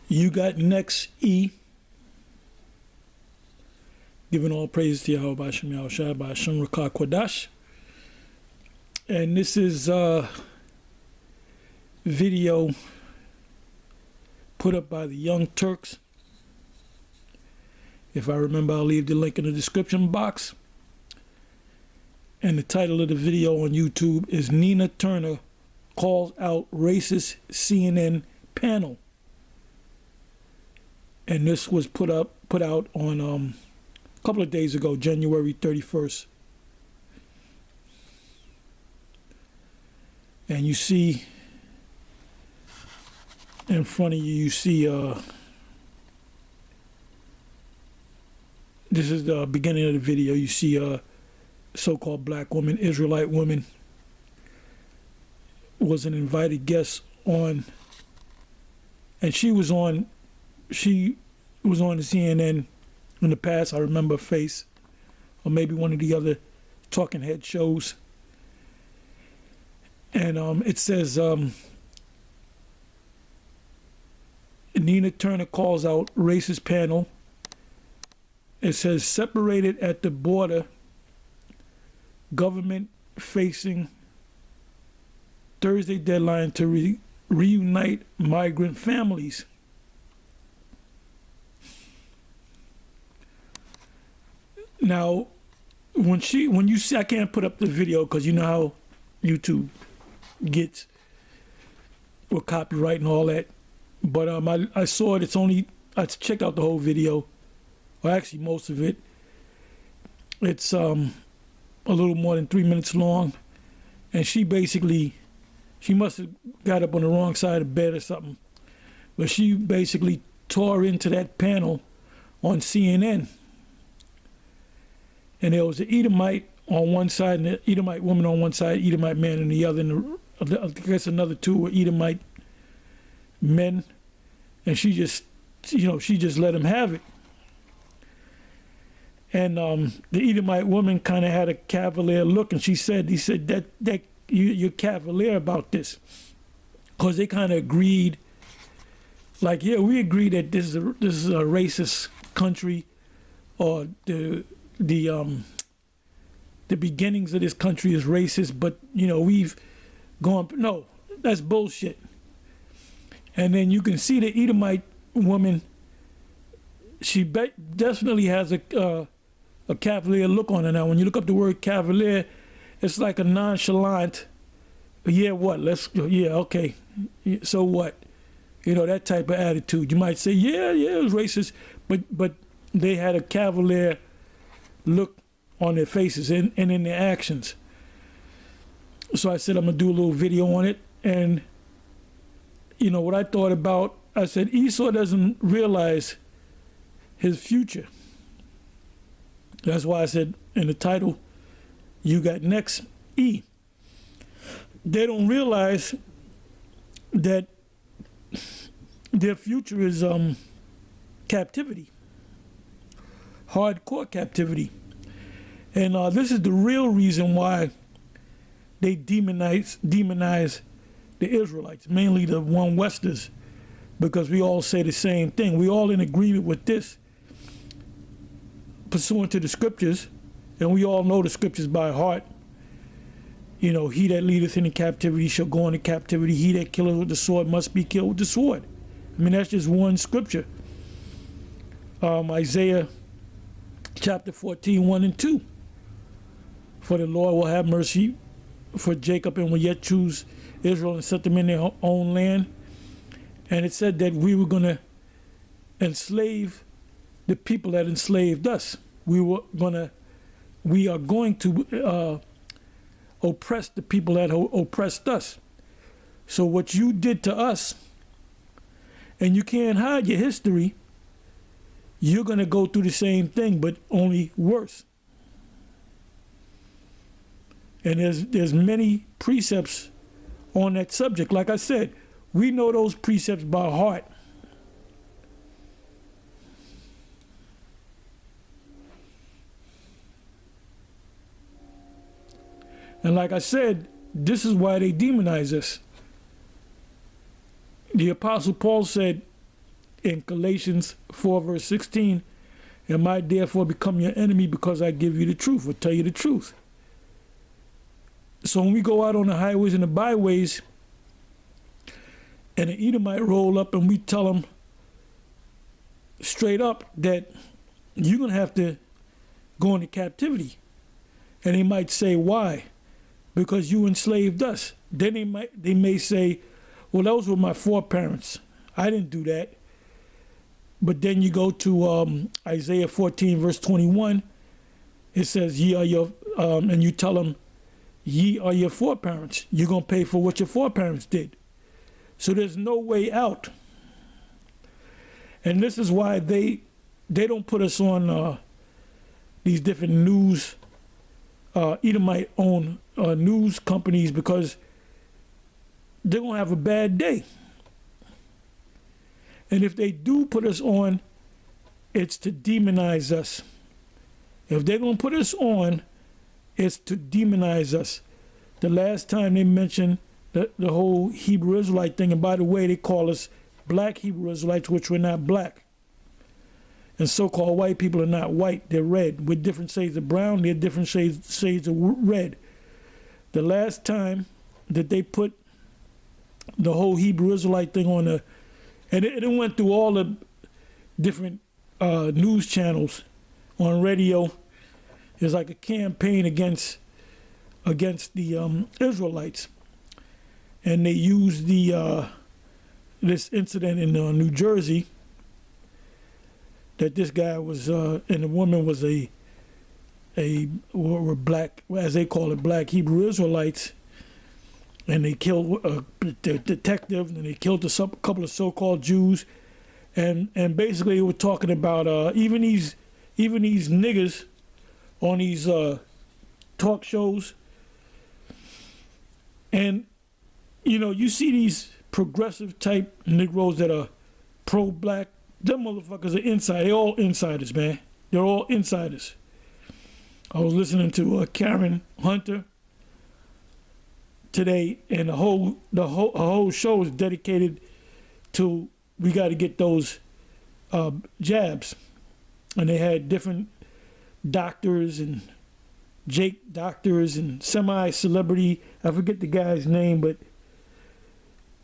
You got next E. Giving all praise to Yahweh B'Shem Yahushua B'Shem Rakah Kodash. And this is a video put up by the Young Turks. If I remember, I'll leave the link in the description box. And the title of the video on YouTube is Nina Turner Calls Out Racist CNN Panel. And this was put out on a couple of days ago, January 31st. And you see in front of you, you see this is the beginning of the video. You see so-called black woman, Israelite woman, was an invited guest on, and she was on the CNN in the past. I remember her face, or maybe one of the other talking head shows. And it says Nina Turner calls out racist panel. It says separated at the border, government facing Thursday deadline to reunite migrant families. Now, when you see, I can't put up the video because you know how YouTube gets with copyright and all that. But I saw it. I checked out the whole video, or actually most of it. It's a little more than 3 minutes long, and she must have got up on the wrong side of the bed or something, but she basically tore into that panel on CNN. And there was an Edomite on one side, and an Edomite woman on one side, Edomite man on the other, and I guess another two were Edomite men, and she just let him have it. And the Edomite woman kind of had a cavalier look, and he said that you're cavalier about this, because they kind of agreed, like, yeah, we agree that this is a racist country, or the beginnings of this country is racist, but we've gone, no, that's bullshit. And then you can see the Edomite woman, she definitely has a cavalier look on her. Now when you look up the word cavalier, it's like a nonchalant, yeah, what, yeah, okay, so what, that type of attitude. You might say, yeah, it was racist, but they had a cavalier look on their faces and in their actions. So I said I'm gonna do a little video on it, and what I thought about, I said Esau doesn't realize his future. That's why I said in the title, you got next E. They don't realize that their future is captivity, hardcore captivity. And this is the real reason why they demonize the Israelites, mainly the one Westers, because we all say the same thing. We all in agreement with this, pursuant to the scriptures, and we all know the scriptures by heart. He that leadeth into captivity shall go into captivity. He that killeth with the sword must be killed with the sword. I mean, that's just one scripture. Isaiah chapter 14, 1 and 2. For the Lord will have mercy for Jacob and will yet choose Israel and set them in their own land. And it said that we were going to enslave the people that enslaved us. We are going to oppress the people that oppressed us. So what you did to us, and you can't hide your history, you're going to go through the same thing, but only worse. And there's many precepts on that subject. Like I said, we know those precepts by heart. And like I said, this is why they demonize us. The Apostle Paul said in Galatians 4 verse 16, am I therefore become your enemy because I give you the truth or tell you the truth? So when we go out on the highways and the byways and an Edomite roll up and we tell them straight up that you're going to have to go into captivity. And they might say, why? Because you enslaved us. Then they may say, well, those were my foreparents. I didn't do that. But then you go to Isaiah 14, verse 21. It says, ye are your, and you tell them, ye are your foreparents. You're going to pay for what your foreparents did. So there's no way out. And this is why they don't put us on these different news, Edomite-owned news companies, because they're going to have a bad day. And if they do put us on, it's to demonize us. If they're going to put us on, it's to demonize us. The last time they mentioned the whole Hebrew Israelite thing, and by the way, they call us black Hebrew Israelites, which we're not black. And so-called white people are not white, they're red. With different shades of brown, they're different shades of red. The last time that they put the whole Hebrew Israelite thing on the, and it went through all the different news channels on radio. It's like a campaign against the Israelites. And they used this incident in New Jersey, that this guy was, and the woman was were black, as they call it, black Hebrew Israelites, and they killed the detective, and they killed a couple of so-called Jews, and basically they were talking about even these niggas on these talk shows, and you know, you see these progressive type Negroes that are pro-black. Them motherfuckers are inside. They're all insiders, man. They're all insiders. I was listening to Karen Hunter today, and the whole show is dedicated to, we got to get those jabs. And they had different doctors and Jake doctors and semi-celebrity. I forget the guy's name, but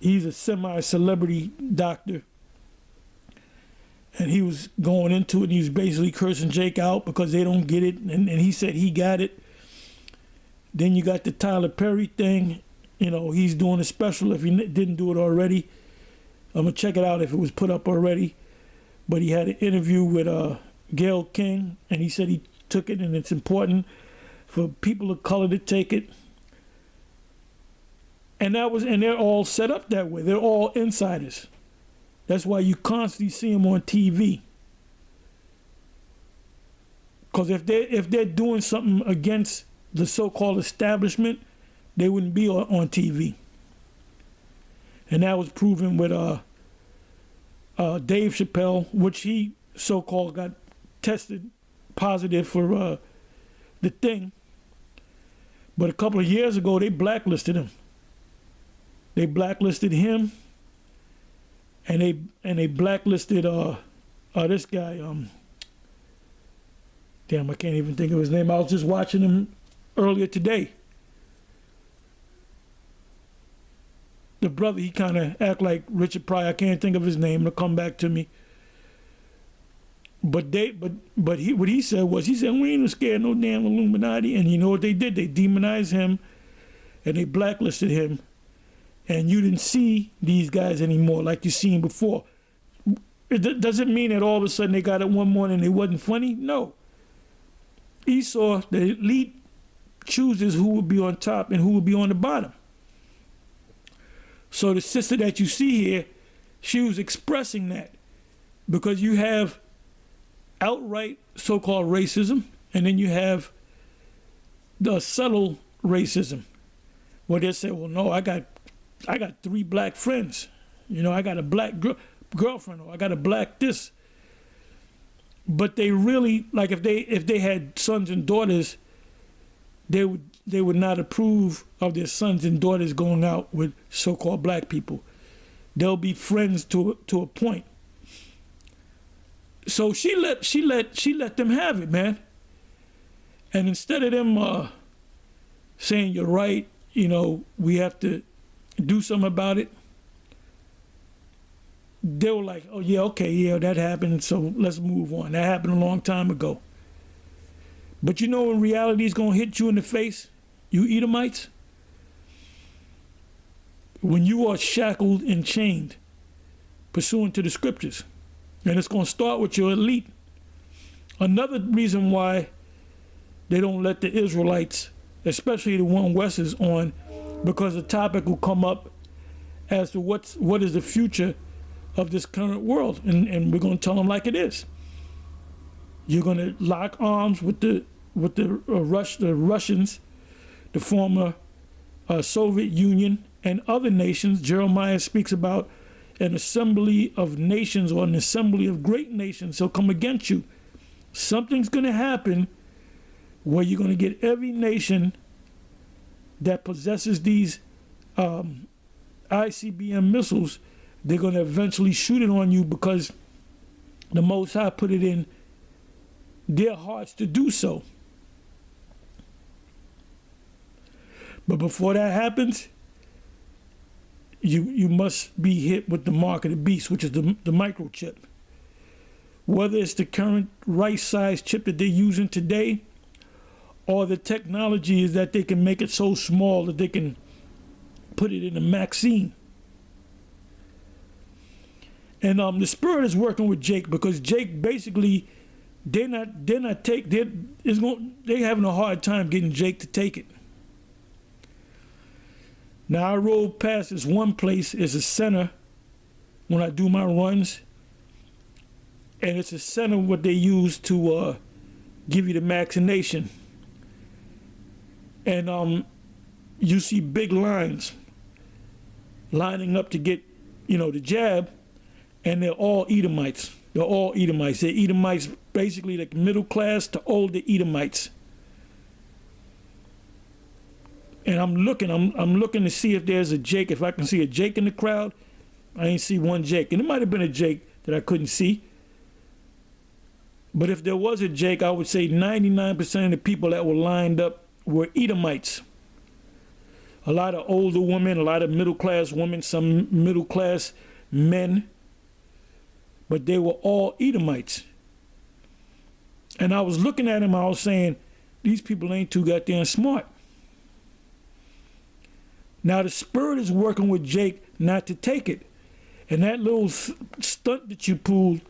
he's a semi-celebrity doctor. And he was going into it, and he was basically cursing Jake out because they don't get it, and he said he got it. Then you got the Tyler Perry thing. You know, he's doing a special if he didn't do it already. I'm going to check it out if it was put up already. But he had an interview with Gayle King, and he said he took it, and it's important for people of color to take it. And they're all set up that way. They're all insiders. That's why you constantly see them on TV. Because if they're doing something against the so-called establishment, they wouldn't be on TV. And that was proven with Dave Chappelle, which he so-called got tested positive for the thing. But a couple of years ago, they blacklisted him. They blacklisted him. And they blacklisted this guy. Damn, I can't even think of his name. I was just watching him earlier today. The brother, he kind of act like Richard Pryor. I can't think of his name. It'll come back to me. But what he said was, he said, we ain't scared of no damn Illuminati. And you know what they did? They demonized him, and they blacklisted him. And you didn't see these guys anymore like you seen before. It doesn't mean that all of a sudden they got it one morning and it wasn't funny. No. Esau, the elite, chooses who will be on top and who will be on the bottom. So the sister that you see here, she was expressing that, because you have outright so-called racism, and then you have the subtle racism, where they say, well, no, I got 3 black friends. You know, I got a black girlfriend, or I got a black this. But they really, like, if they had sons and daughters, they would not approve of their sons and daughters going out with so-called black people. They'll be friends to a point. So she let them have it, man. And instead of them saying you're right, you know, we have to do something about it, they were like, oh yeah, okay, yeah, that happened, so let's move on. That happened a long time ago. But you know when reality is gonna hit you in the face, you Edomites? When you are shackled and chained, pursuant to the scriptures. And it's gonna start with your elite. Another reason why they don't let the Israelites, especially the one West is on, because the topic will come up as to what is the future of this current world, and we're going to tell them like it is. You're going to lock arms with the Russians, the former Soviet Union, and other nations. Jeremiah speaks about an assembly of nations, or an assembly of great nations shall come against you. Something's going to happen where you're going to get every nation that possesses these ICBM missiles. They're going to eventually shoot it on you because the Most High put it in their hearts to do so. But before that happens, you must be hit with the mark of the beast, which is the microchip. Whether it's the current right-sized chip that they're using today, or the technology is that they can make it so small that they can put it in a Maxine. And the Spirit is working with Jake, because Jake basically they're having a hard time getting Jake to take it. Now I rode past this one place, it's a center when I do my runs, and it's a center what they use to give you the vaccination. And you see big lines lining up to get, you know, the jab, and they're all Edomites. They're all Edomites. They're Edomites, basically like middle class to older Edomites. And I'm looking to see if there's a Jake, if I can see a Jake in the crowd. I ain't see one Jake. And it might have been a Jake that I couldn't see. But if there was a Jake, I would say 99% of the people that were lined up were Edomites. A lot of older women, a lot of middle class women, some middle class men, but they were all Edomites. And I was looking at them, I was saying, these people ain't too goddamn smart. Now the Spirit is working with Jake not to take it. And that little stunt that you pulled,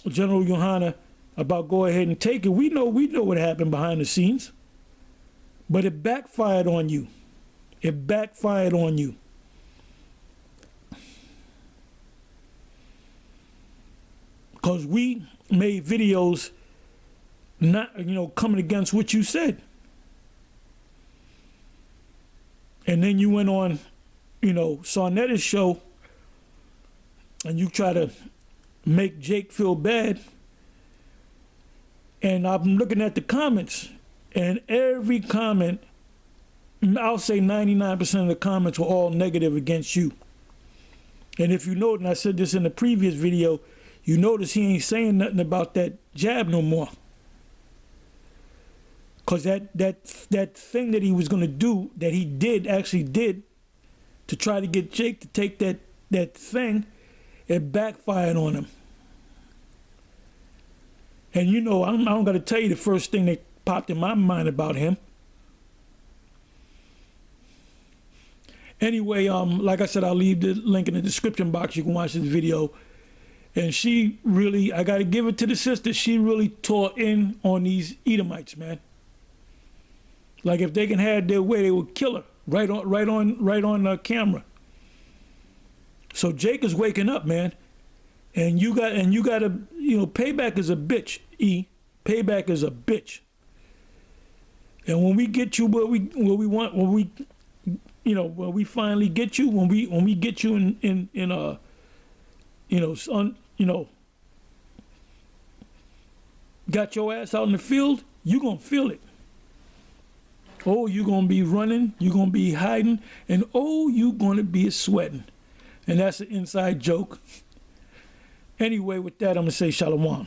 General Yohana, about go ahead and take it, we know what happened behind the scenes. But it backfired on you. It backfired on you. Because we made videos not, coming against what you said. And then you went on, Sarnetta's show, and you try to make Jake feel bad. And I'm looking at the comments, and every comment, I'll say 99% of the comments were all negative against you. And if you note, and I said this in the previous video, you notice he ain't saying nothing about that jab no more. Because that thing that he was going to do, that he actually did, to try to get Jake to take that thing, it backfired on him. And I don't got to tell you the first thing that popped in my mind about him. Anyway, like I said, I'll leave the link in the description box. You can watch this video. And she really, I got to give it to the sister, she really tore in on these Edomites, man. Like if they can have their way, they would kill her right on camera. So Jake is waking up, man. And you got to, payback is a bitch, E. Payback is a bitch. And when we get you where we want, when we finally get you, when we get you got your ass out in the field, you gonna feel it. Oh, you gonna be running, you gonna be hiding, and oh, you gonna be sweating. And that's an inside joke. Anyway, with that, I'm going to say shalom.